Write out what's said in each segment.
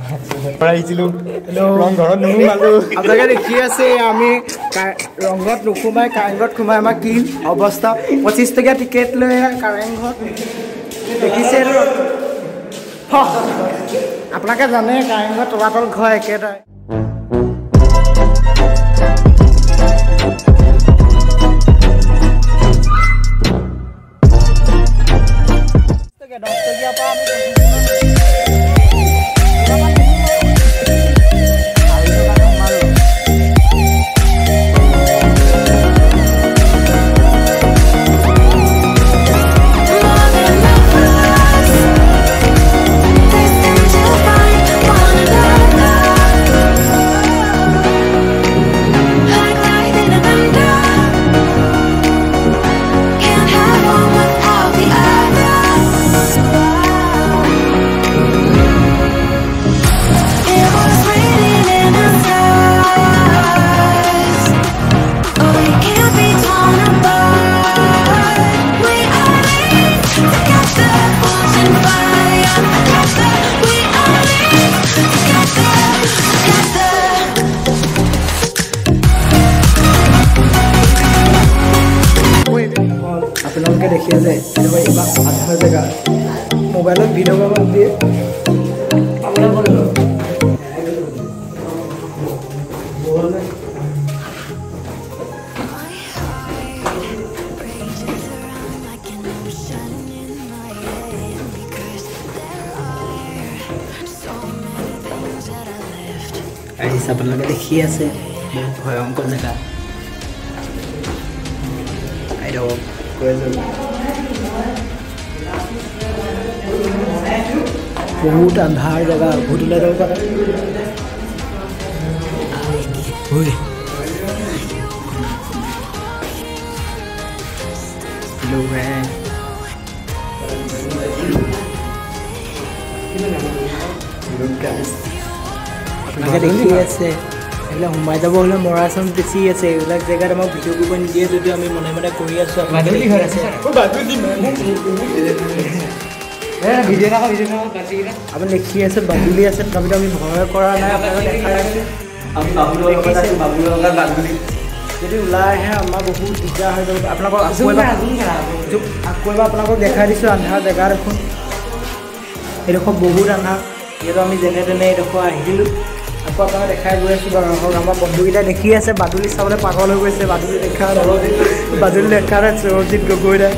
আহিছিলোঁ ৰংঘৰত নোসোমালো আপোনালোকে দেখি আছে আমি ৰংঘৰত নোসোমাই কাৰেংঘৰত সোমাই আমাৰ কি অৱস্থা 25 টকীয়া টিকেট লৈ কাৰেংঘৰত দেখিছে আপোনালোকে জানে কাৰেংঘৰ তলাতল ঘৰ একেটাই আপোনালোকে দেখি আছে এনেকুৱা ইমান আন্ধাৰ জেগা মোবাইলত ভিডিঅ' বনাব দিয়ে আপোনালোকে দেখি আছে ভয়ংকৰ জেগা বহুত আন্ধাৰ জেগা ভূত ওলাই যাব পাৰে আপোনালোকে দেখি আছে এইবিলাক সোমাই যাব হ'লে মৰা চান্স বেছি আছে এইবিলাক জেগাত আমাক ভিডিঅ' কৰিব নিদিয়ে যদিও আমি মনে মনে কৰি আছোঁ আপুনি দেখি আছে বাদুলি আছে তথাপিতো আমি ভয় কৰা নাই যদি ওলাই আহে আমাৰ বহুত দিগদাৰ হৈ যাব আপোনালোকক আকৌ এবাৰ আপোনালোকক দেখাই দিছোঁ আন্ধাৰ জেগা দেখোন এইডোখৰ বহুত আন্ধাৰ যিহেতু আমি যেনে তেনে এইডোখৰ আহিলোঁ আকৌ আপোনালোকে দেখাই গৈ আছোঁ বাৰু আমাৰ বন্ধুকেইটাই দেখি আছে বাদুলি চাবলৈ পাগল হৈ গৈছে বাদুলি দেখা সৰজিৎ গগৈ দাই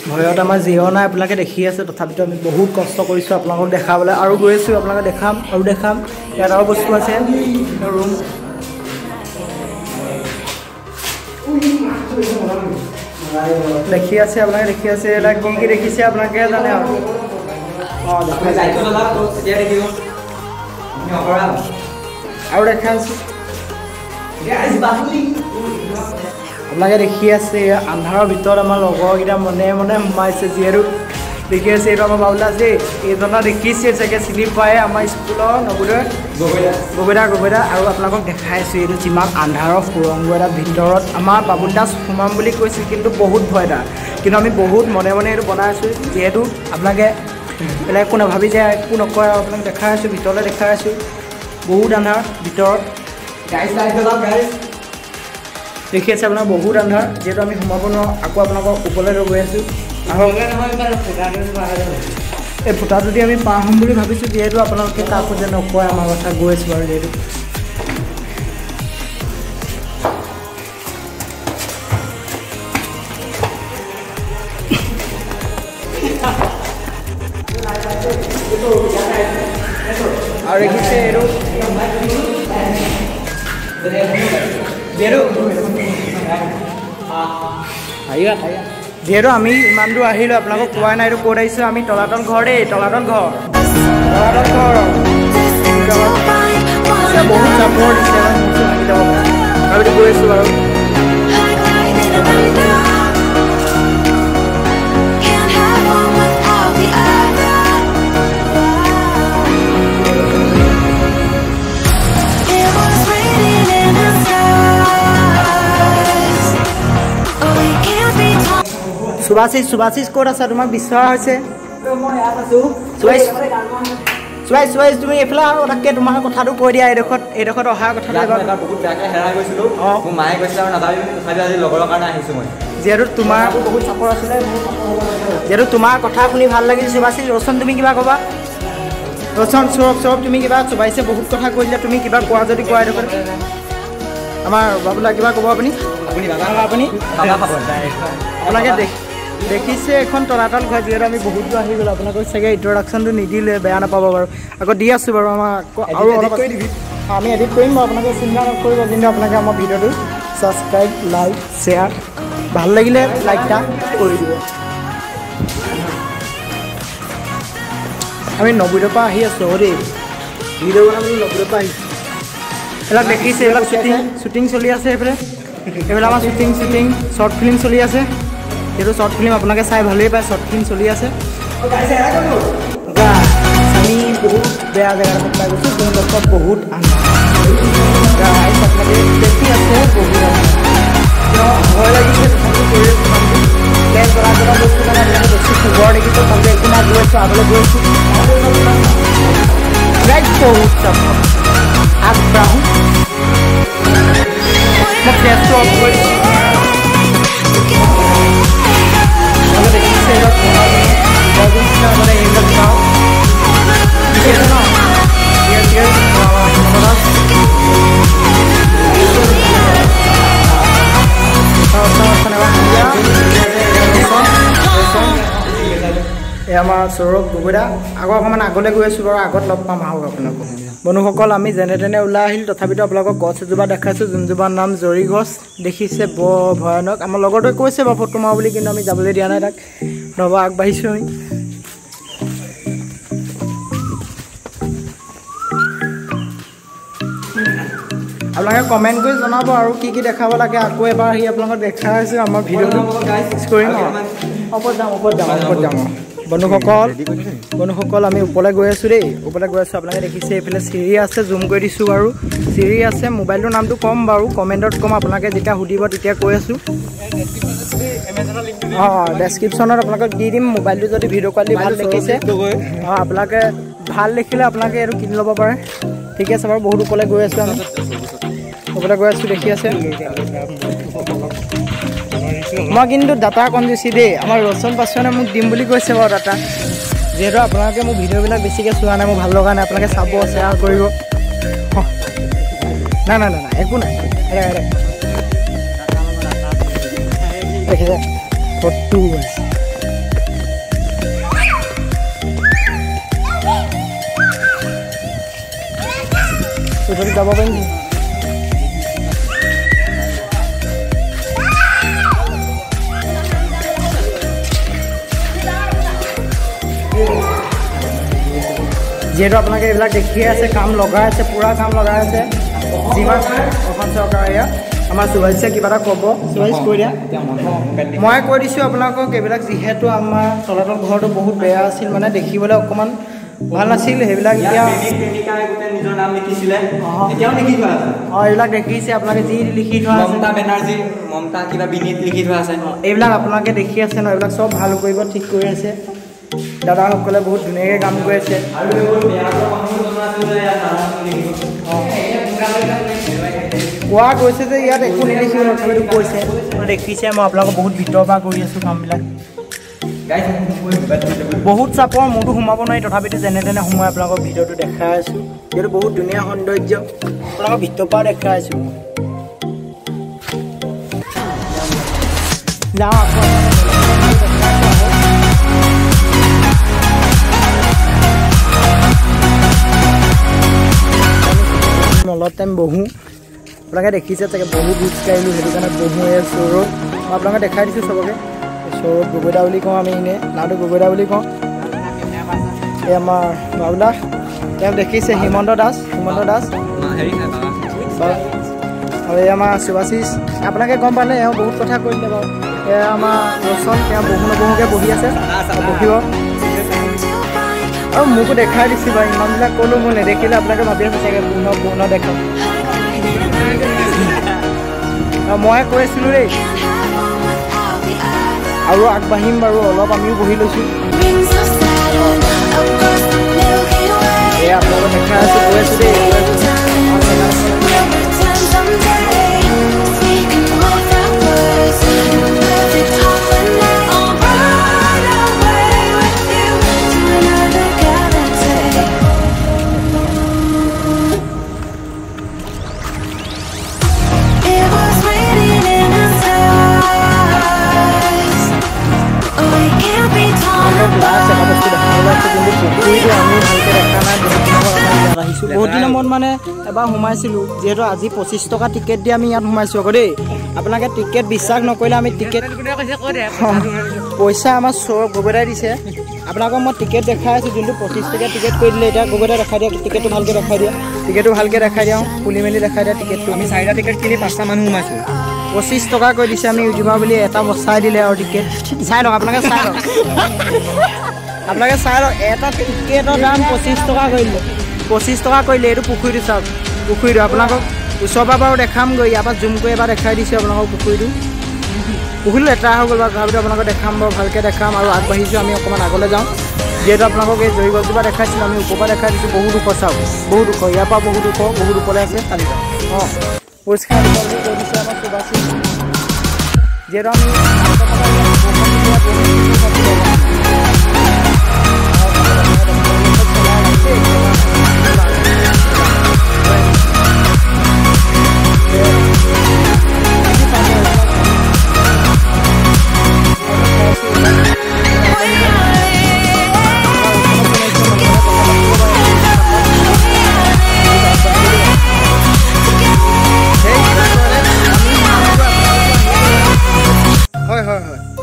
ভয়ত আমাৰ জিৰ' নাই আপোনালোকে দেখি আছে তথাপিতো আমি বহুত কষ্ট কৰিছোঁ আপোনালোকক দেখাবলৈ আৰু গৈ আছোঁ আপোনালোকে দেখাম ইয়াত আৰু বস্তু আছে ৰুম দেখি আছে আপোনালোকে দেখি আছে এইবিলাক কি দেখিছে আপোনালোকে জানে আৰু আৰু দেখা আছে আপোনালোকে দেখি আছে আন্ধাৰৰ ভিতৰত আমাৰ লগৰকেইটা মনে মনে সোমাইছে যিহেতু দেখি আছে এইটো আমাৰ বাবুলা যে এইজনা দেখিছে চাগে চিনি পায় আমাৰ স্কুলৰ নৱোদয় গগৈদা আৰু আপোনালোকক দেখাই আছোঁ এইটো যিমান আন্ধাৰৰ সুৰংগ এটা ভিতৰত আমাৰ বাবুল দাস সোমাম বুলি কৈছিল কিন্তু বহুত ভয় এটা কিন্তু আমি বহুত মনে মনে এইটো বনাই আছোঁ যিহেতু আপোনালোকে বেলেগ একো নাভাবি যায় একো নকয় আৰু আপোনাক দেখাই আছোঁ ভিতৰলৈ দেখাই আছোঁ বহুত আন্ধাৰ ভিতৰত দেখি আছে আপোনাৰ বহুত আন্ধাৰ যিহেতু আমি সোমাব নোৱাৰোঁ আকৌ আপোনালোকক ওপৰলৈ গৈ আছোঁ এই ফুটাটো দি আমি পাৰ হ'ম বুলি ভাবিছোঁ যিহেতু আপোনালোকে কাকো যে নকয় আমাৰ কথা গৈ আছোঁ বাৰু যিহেতু আৰু দেখিছে এইটো যিহেতু আমি ইমান দূৰ আহিলোঁ আপোনালোকক কোৱাই নাই এইটো ক'ত আহিছোঁ আমি তলাতল ঘৰ দেই তলাতল ঘৰ বহুত চাপৰ দিছে আৰু গৈ আছোঁ বাৰু সুভাশিষ ক'ত আছা তোমাক বিচৰা হৈছে চুৱাইছ তুমি এইফালে আৰু তাকে তোমাৰ কথাটো কৈ দিয়া এইডোখৰত অহা কথাটো বহুত বেয়াকৈ হেৰাই গৈছিলোঁ মোৰ মায়ে কৈছিলে আৰু নাযাবি তথাপি আজি লগৰৰ কাৰণে আহিছোঁ মই যিহেতু তোমাৰ বহুত চাপৰ আছিলে যিহেতু তোমাৰ কথা শুনি ভাল লাগিল সুভাশিষ ৰচন তুমি কিবা ক'বা ৰচন সৌৰভ তুমি কিবা চুবাইছে বহুত কথা কৈ দিলা তুমি কিবা কোৱা যদি কোৱা এইডোখৰত আমাৰ বাবুলা কিবা ক'ব আপুনি আপোনালোকে দেখিছে এখন তলাতল ঘৰ যিহেতু আমি বহুত দূৰ আহি গ'লোঁ আপোনালোকক চাগে ইণ্ট্ৰডাকশ্যনটো নিদিলে বেয়া নাপাব বাৰু আকৌ দি আছোঁ বাৰু আমাৰ আৰু অলপ আমি এডিট কৰিম বাৰু আপোনালোকে চিন্তা নকৰিব কিন্তু আপোনালোকে আমাৰ ভিডিঅ'টো ছাবস্ক্ৰাইব লাইক শ্বেয়াৰ ভাল লাগিলে লাইক এটা কৰি দিব আমি নবুদৰ পৰা আহি আছোঁ দেই ভিডিঅ' বনাবলৈ নবুদৰ পৰা আহিছোঁ এইবিলাক দেখিছে এইবিলাক শ্বুটিং চলি আছে এইফালে আমাৰ শ্বুটিং শ্বৰ্ট ফিল্ম চলি আছে এইটো শ্বৰ্ট ফিল্ম আপোনালোকে চাই ভালেই পায় শ্বৰ্ট ফিল্ম চলি আছে আমি বহুত বেয়া জেগাত পাই গৈছোঁ তেওঁলোকক বহুত দেখি আছে ভয় লাগিছে প্লেন চলা বস্তু মানে বেছি পোহৰ দেখিছোঁ ভালকৈ একো নাই গৈ আছোঁ আগলৈ গৈ আছোঁ বহুত আগবাঢ়োঁ মই ফেচটো অফ কৰিছোঁ দেখিছে মানে এইবিলাক চাওঁ আমাৰ সৌৰভ গগৈদা আকৌ অকণমান আগলৈ গৈ আছোঁ বাৰু আগত লগ পাম আহক আপোনালোকক বন্ধুসকল আমি যেনে তেনে ওলাই আহিলোঁ তথাপিতো আপোনালোকক গছ এজোপা দেখাইছোঁ যোনজোপাৰ নাম জৰি গছ দেখিছে বৰ ভয়ানক আমাৰ লগৰটোৱে কৈছে বাৰু ফটো মাৰোঁ বুলি কিন্তু আমি যাবলৈ দিয়া নাই তাক নহ'বা আগবাঢ়িছোঁ আমি আপোনালোকে কমেণ্ট কৰি জনাব আৰু কি দেখাব লাগে আকৌ এবাৰ আহি আপোনালোকক দেখাই আছোঁ আমাৰ ভিডিঅ'টো কৰিম ওপৰত যাম বন্ধুসকল আমি ওপৰলৈ গৈ আছোঁ দেই ওপৰলৈ গৈ আছোঁ আপোনালোকে দেখিছে এইফালে চিৰি আছে জুম কৰি দিছোঁ বাৰু চিৰি আছে মোবাইলটোৰ নামটো ক'ম বাৰু কমেণ্টত ক'ম আপোনালোকে যেতিয়া সুধিব তেতিয়া কৈ আছোঁ ডেছক্ৰিপশ্যনত আপোনালোকক দি দিম মোবাইলটো যদি ভিডিঅ' কোৱালিটি ভাল দেখিছে আপোনালোকে ভাল দেখিলে আপোনালোকে এইটো কিনি ল'ব পাৰে ঠিক আছে বাৰু বহুত ওপৰলৈ গৈ আছোঁ আমি ওপৰলৈ গৈ আছোঁ দেখি আছে মই কিন্তু ডাটা কম দিছোঁ দেই আমাৰ ৰচন পাছৱানে মোক দিম বুলি কৈছে বাৰু ডাটা যিহেতু আপোনালোকে মোৰ ভিডিঅ'বিলাক বেছিকৈ চোৱা নাই মোৰ ভাল লগা নাই আপোনালোকে চাব শ্বেয়াৰ কৰিব নাই একো নাই দেখিছে ফটো যাব পাৰিম যিহেতু আপোনালোকে এইবিলাক দেখিয়ে আছে কাম লগাই আছে পূৰা কাম লগাই আছে যিমান অসম চৰকাৰ ইয়াত আমাৰ সুভাষিছে কিবা এটা ক'ব সুভাষিছ কৈ দিয়া মই কৈ দিছোঁ আপোনালোকক এইবিলাক যিহেতু আমাৰ তলাতল ঘৰটো বহুত বেয়া আছিল মানে দেখিবলৈ অকণমান ভাল নাছিল সেইবিলাক এতিয়া এইবিলাক দেখিছে আপোনালোকে যি লিখি থোৱা আছে মমতা কিবা বিনীত লিখি থোৱা আছে এইবিলাক আপোনালোকে দেখি আছে ন এইবিলাক চব ভাল কৰিব ঠিক কৰি আছে দাদাসকলে বহুত ধুনীয়াকৈ কাম কৰি আছে কোৱা গৈছে যে ইয়াত একো নেদেখিব তথাপিতো কৈছে দেখিছে মই আপোনালোকক বহুত ভিতৰৰ পৰা কৰি আছোঁ কামবিলাক বহুত চাপৰ মোৰতো সোমাব নোৱাৰি তথাপিতো যেনে তেনে সোমাই আপোনালোকক ভিডিঅ'টো দেখাই আছোঁ যিহেতু বহুত ধুনীয়া সৌন্দৰ্য আপোনালোকক ভিতৰৰ পৰা দেখাই আছোঁ যাওঁ আকৌ অলপ টাইম বহোঁ আপোনালোকে দেখিছে চাগে বহু খোজ কাঢ়িলোঁ সেইটো কাৰণে বহোঁ এই সৌৰভ মই আপোনালোকে দেখাই দিছোঁ চবকে সৌৰভ গগৈদা বুলি কওঁ আমি এনেই নামটো গগৈদা বুলি কওঁ এই আমাৰ বাবুলা তেওঁ দেখিছে হিমন্ত দাস আৰু এই আমাৰ সুভাষিছ আপোনালোকে গম পালে এওঁ বহুত কথা কৈ দিলে বাৰু এয়া আমাৰ ৰচন তেওঁ নবহুকৈ বহি আছে বহিব আৰু মোকো দেখাই দিছোঁ বাৰু ইমানবিলাক ক'লোঁ মোৰ নেদেখিলে আপোনালোকে ভাবি আছে চাগে পূৰ্ণ দেখাম মই কৈ আছিলোঁ দেই আৰু আগবাঢ়িম বাৰু অলপ আমিও বহি লৈছোঁ এই আপোনালোকক দেখাই আছোঁ গৈ আছোঁ দেই বহুত দিনৰ মূৰত মানে এবাৰ সোমাইছিলোঁ যিহেতু আজি 25 টকা টিকেট দি আমি ইয়াত সোমাইছোঁ আকৌ দেই আপোনালোকে টিকেট বিশ্বাস নকৰিলে আমি টিকেট পইচা আমাৰ গগৈদাই দিছে আপোনালোকক মই টিকেট দেখাই আছোঁ যোনটো 25 টকীয়া টিকেট কৰি দিলে এতিয়া গগৈদাই দেখাই দিয়া টিকেটটো ভালকৈ দেখাই দিয়া টিকেটটো ভালকৈ দেখাই দিওঁ খুলি মেলি দেখাই দিয়া টিকেটটো আমি 4টা টিকেট কিনি 5টা মানুহ সোমাইছোঁ 25 টকা কৈ দিছে আমি ইউটিউবাৰ বুলি এটা বচাই দিলে আৰু টিকেট চাই লওক আপোনালোকে চাই লওক এটা টিকেটৰ দাম 25 টকা কৰিলে 25 টকা কৰিলে এইটো পুখুৰীটো চাওক পুখুৰীটো আপোনালোকক ওচৰৰ পৰা বাৰু দেখামগৈ ইয়াৰ পৰা জুম কৰি এবাৰ দেখাই দিছোঁ আপোনালোকক পুখুৰীটো লেতেৰা হৈ গ'ল বাৰু তথাপিতো আপোনালোকক দেখাম বাৰু ভালকৈ দেখাম আৰু আগবাঢ়িছোঁ আমি অকণমান আগলৈ যাওঁ যিহেতু আপোনালোকক এই জৰি গছজোপা দেখাইছিলোঁ আমি ওপৰৰ পৰা দেখাই দিছোঁ বহুত ওখ চাওক বহুত ওখ ইয়াৰ পৰা বহুত ওপৰলৈ আছে কালি অঁ পৰিষ্কাৰ কৈ দিছে আমাৰ সুবাসী যিহেতু আমি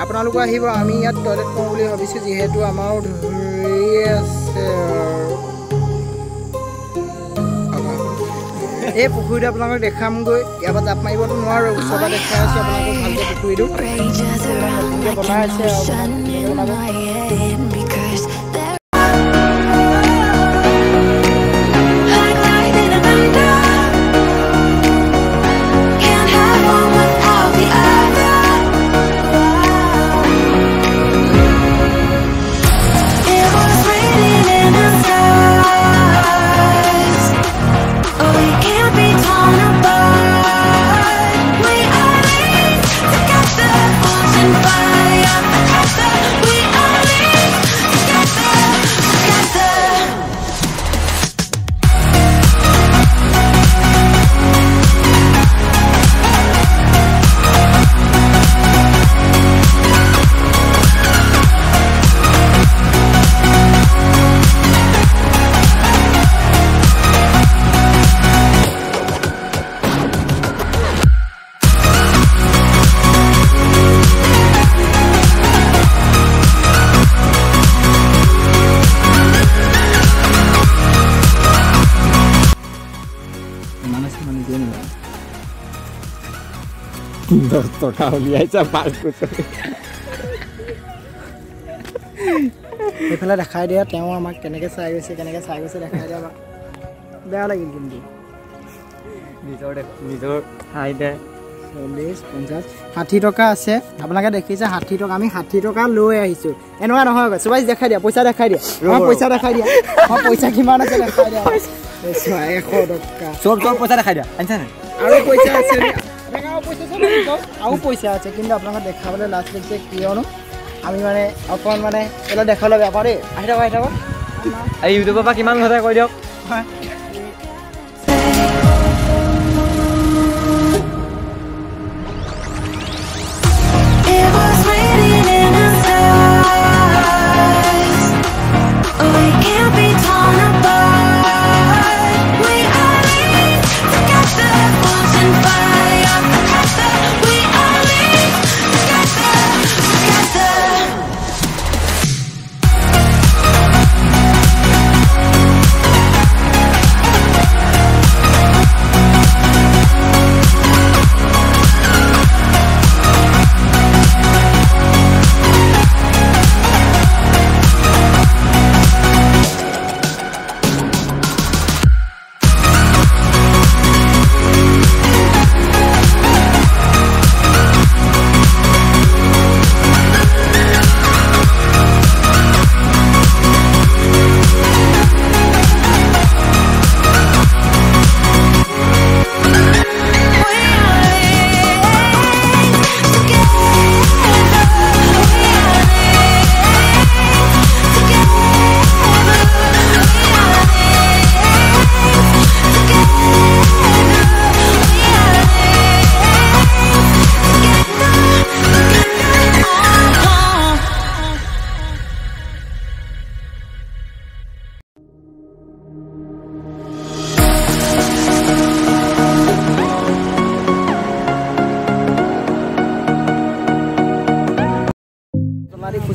আপোনালোক আহিব আমি ইয়াত টয়লেট কৰোঁ বুলি ভাবিছোঁ যিহেতু আমাৰো ধৰি আছে এই পুখুৰীটো আপোনালোকক দেখামগৈ ইয়াৰ পৰা জাপ মাৰিবতো নোৱাৰোঁ ওচৰৰ পৰা দেখাই আছোঁ আপোনালোকক ভালকৈ পুখুৰীটো নতুনকৈ বনাই আছে টকা উলিয়াইছে সেইফালে দেখাই দিয়া তেওঁ আমাক কেনেকৈ চাই গৈছে দেখাই দিয়া বেয়া লাগিল কিন্তু নিজৰ ঠাইতে 40 50 60 টকা আছে আপোনালোকে দেখিছে 60 টকা আমি 60 টকা লৈ আহিছোঁ এনেকুৱা নহয় চবাই দেখাই দিয়া পইচা দেখাই দিয়া পইচা কিমান আছে দেখাই দিয়া 100 টকা চব পইচা দেখাই দিয়া আনছা নাই আৰু পইচা আছে আৰু পইচা আছে কিন্তু আপোনালোকে দেখাবলৈ লাজ লাগিছে কিয়নো আমি মানে অকণ মানে এইবিলাক দেখাবলৈ বেয়া পাওঁ দেই আহি থাকক এই ইউটিউবৰ পৰা কিমান কথা কৈ দিয়ক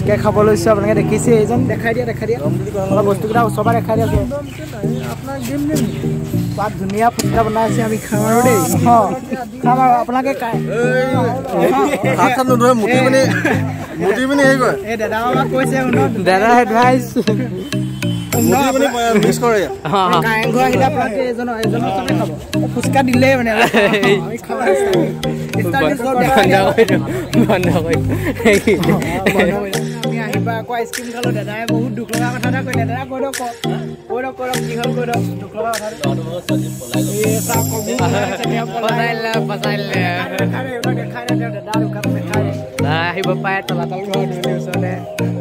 ফুচকা খাব লৈছোঁ আপোনালোকে দেখিছে এইজন দেখাই দিয়া অলপ বস্তুকেইটা ওচৰৰ পৰা দেখাই দিয়াছোঁ আপোনাক দিম বাট ধুনীয়া ফুচকা বনাই আছে আমি খাম আৰু দেই খাম আৰু আপোনালোকে খাই এই দাদা আমাক কৈছে দাদা এডভাইচ ফুচকা দিলে মানে আহিবা আকৌ আইচক্ৰীম খালো দাদাই বহুত দুখ লগা কথা এটা কৈলে দাদা কৈ দিয়ক কি হ'ল কৈ দিয়ক দুখ লগা কথা আহিব পাৰে তলাতল ঘৰ ওচৰতে